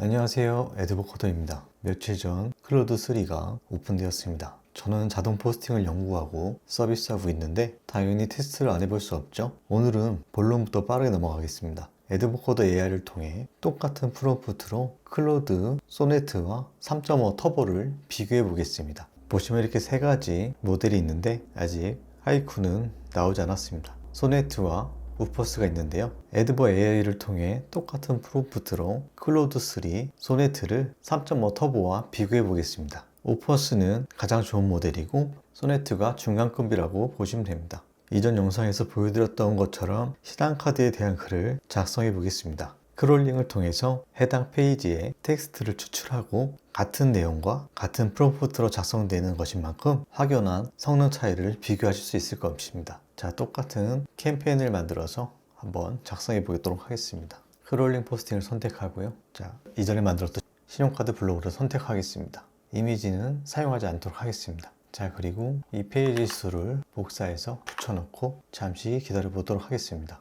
안녕하세요, 에드버코더입니다. 며칠 전 클로드3가 오픈되었습니다. 저는 자동 포스팅을 연구하고 서비스하고 있는데 당연히 테스트를 안 해볼 수 없죠. 오늘은 본론부터 빠르게 넘어가겠습니다. 에드버코더 AI를 통해 똑같은 프롬프트로 클로드 소네트와 3.5 터보를 비교해 보겠습니다. 보시면 이렇게 세 가지 모델이 있는데 아직 하이쿠는 나오지 않았습니다. 소네트와 우퍼스가 있는데요. 에드버 AI를 통해 똑같은 프롬프트로 클로드3 소네트를 3.5 터보와 비교해 보겠습니다. 우퍼스는 가장 좋은 모델이고 소네트가 중간급이라고 보시면 됩니다. 이전 영상에서 보여드렸던 것처럼 시당카드에 대한 글을 작성해 보겠습니다. 크롤링을 통해서 해당 페이지에 텍스트를 추출하고 같은 내용과 같은 프롬프트로 작성되는 것인 만큼 확연한 성능 차이를 비교하실 수 있을 것입니다. 자, 똑같은 캠페인을 만들어서 한번 작성해 보도록 하겠습니다. 크롤링 포스팅을 선택하고요. 자, 이전에 만들었던 신용카드 블록으로 선택하겠습니다. 이미지는 사용하지 않도록 하겠습니다. 자, 그리고 이 페이지 수를 복사해서 붙여놓고 잠시 기다려 보도록 하겠습니다.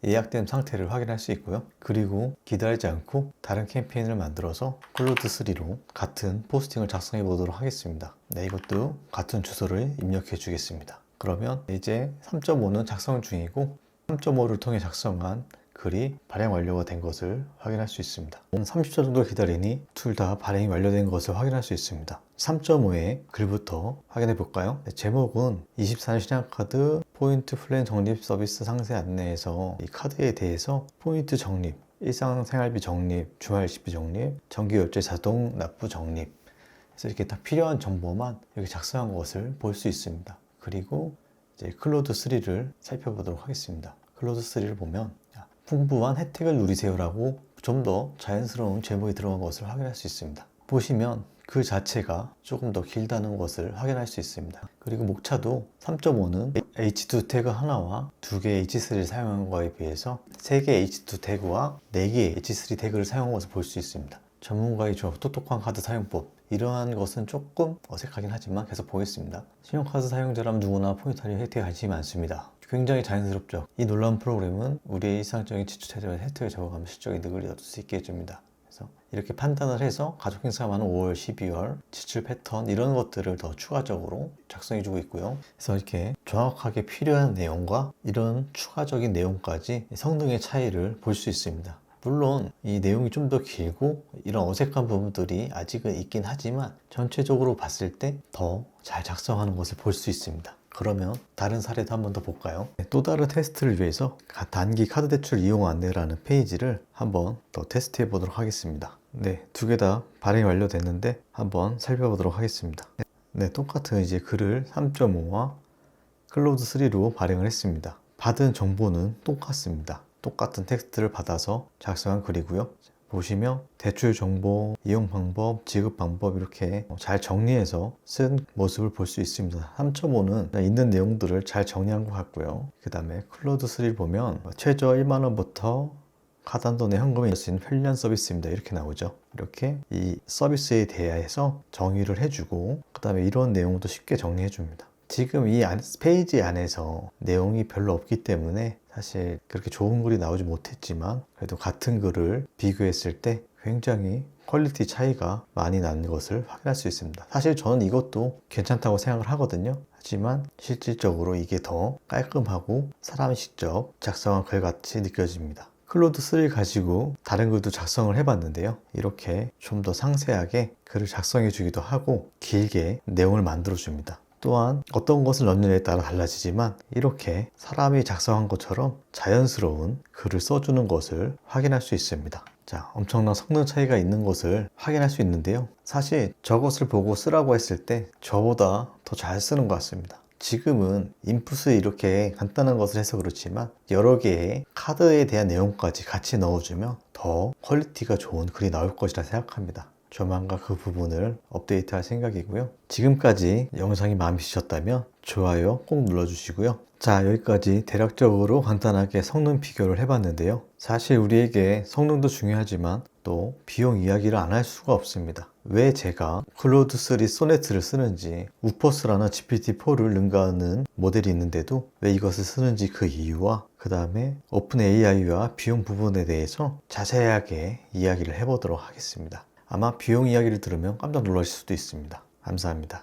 예약된 상태를 확인할 수 있고요. 그리고 기다리지 않고 다른 캠페인을 만들어서 클로드3로 같은 포스팅을 작성해 보도록 하겠습니다. 네, 이것도 같은 주소를 입력해 주겠습니다. 그러면 이제 3.5는 작성 중이고 3.5를 통해 작성한 글이 발행 완료가 된 것을 확인할 수 있습니다. 30초 정도 기다리니 둘 다 발행이 완료된 것을 확인할 수 있습니다. 3.5의 글부터 확인해 볼까요? 네, 제목은 24년 신한카드 포인트 플랜 적립 서비스 상세 안내에서 이 카드에 대해서 포인트 적립, 일상생활비 적립, 주말일시비 적립, 정기결제 자동 납부 적립, 그래서 이렇게 딱 필요한 정보만 이렇게 작성한 것을 볼 수 있습니다. 그리고 이제 클로드3를 살펴보도록 하겠습니다. 클로드3를 보면 풍부한 혜택을 누리세요라고 좀 더 자연스러운 제목이 들어간 것을 확인할 수 있습니다. 보시면 그 자체가 조금 더 길다는 것을 확인할 수 있습니다. 그리고 목차도 3.5는 H2 태그 하나와 2개의 H3를 사용한 것에 비해서 3개의 H2 태그와 4개의 H3 태그를 사용한 것을 볼 수 있습니다. 전문가의 조합, 똑똑한 카드 사용법, 이러한 것은 조금 어색하긴 하지만 계속 보겠습니다. 신용카드 사용자라면 누구나 포인트 할인 혜택에 관심이 많습니다. 굉장히 자연스럽죠. 이 놀라운 프로그램은 우리의 일상적인 지출 체제와 혜택을 적어가며 실적인 득을 얻을 수 있게 해줍니다. 그래서 이렇게 판단을 해서 가족 행사가 많은 5월, 12월 지출 패턴 이런 것들을 더 추가적으로 작성해주고 있고요. 그래서 이렇게 정확하게 필요한 내용과 이런 추가적인 내용까지 성능의 차이를 볼 수 있습니다. 물론 이 내용이 좀 더 길고 이런 어색한 부분들이 아직은 있긴 하지만 전체적으로 봤을 때 더 잘 작성하는 것을 볼 수 있습니다. 그러면 다른 사례도 한번 더 볼까요? 또 다른 테스트를 위해서 단기 카드 대출 이용 안내라는 페이지를 한번 더 테스트해 보도록 하겠습니다. 네, 두 개 다 발행이 완료됐는데 한번 살펴보도록 하겠습니다. 네, 똑같은 이제 글을 3.5와 클로드3로 발행을 했습니다. 받은 정보는 똑같습니다. 똑같은 텍스트를 받아서 작성한 글이고요. 보시면 대출 정보, 이용 방법, 지급 방법 이렇게 잘 정리해서 쓴 모습을 볼 수 있습니다. 3.5는 있는 내용들을 잘 정리한 것 같고요. 그 다음에 클로드3 보면 최저 1만원부터 카드 한도 내 현금이 낼 수 있는 편리한 서비스입니다. 이렇게 나오죠. 이렇게 이 서비스에 대해서 정의를 해주고 그 다음에 이런 내용도 쉽게 정리해 줍니다. 지금 이 페이지 안에서 내용이 별로 없기 때문에 사실 그렇게 좋은 글이 나오지 못했지만 그래도 같은 글을 비교했을 때 굉장히 퀄리티 차이가 많이 나는 것을 확인할 수 있습니다. 사실 저는 이것도 괜찮다고 생각을 하거든요. 하지만 실질적으로 이게 더 깔끔하고 사람이 직접 작성한 글같이 느껴집니다. 클로드3를 가지고 다른 글도 작성을 해봤는데요. 이렇게 좀 더 상세하게 글을 작성해 주기도 하고 길게 내용을 만들어 줍니다. 또한 어떤 것을 넣느냐에 따라 달라지지만 이렇게 사람이 작성한 것처럼 자연스러운 글을 써주는 것을 확인할 수 있습니다. 자, 엄청난 성능 차이가 있는 것을 확인할 수 있는데요. 사실 저것을 보고 쓰라고 했을 때 저보다 더 잘 쓰는 것 같습니다. 지금은 인풋을 이렇게 간단한 것을 해서 그렇지만 여러 개의 카드에 대한 내용까지 같이 넣어주면 더 퀄리티가 좋은 글이 나올 것이라 생각합니다. 조만간 그 부분을 업데이트할 생각이고요. 지금까지 영상이 마음에 드셨다면 좋아요 꼭 눌러주시고요. 자, 여기까지 대략적으로 간단하게 성능 비교를 해봤는데요. 사실 우리에게 성능도 중요하지만 또 비용 이야기를 안 할 수가 없습니다. 왜 제가 클로드3 소네트를 쓰는지, 우퍼스라는 GPT-4를 능가하는 모델이 있는데도 왜 이것을 쓰는지 그 이유와 그 다음에 오픈 AI와 비용 부분에 대해서 자세하게 이야기를 해보도록 하겠습니다. 아마 비용 이야기를 들으면 깜짝 놀라실 수도 있습니다. 감사합니다.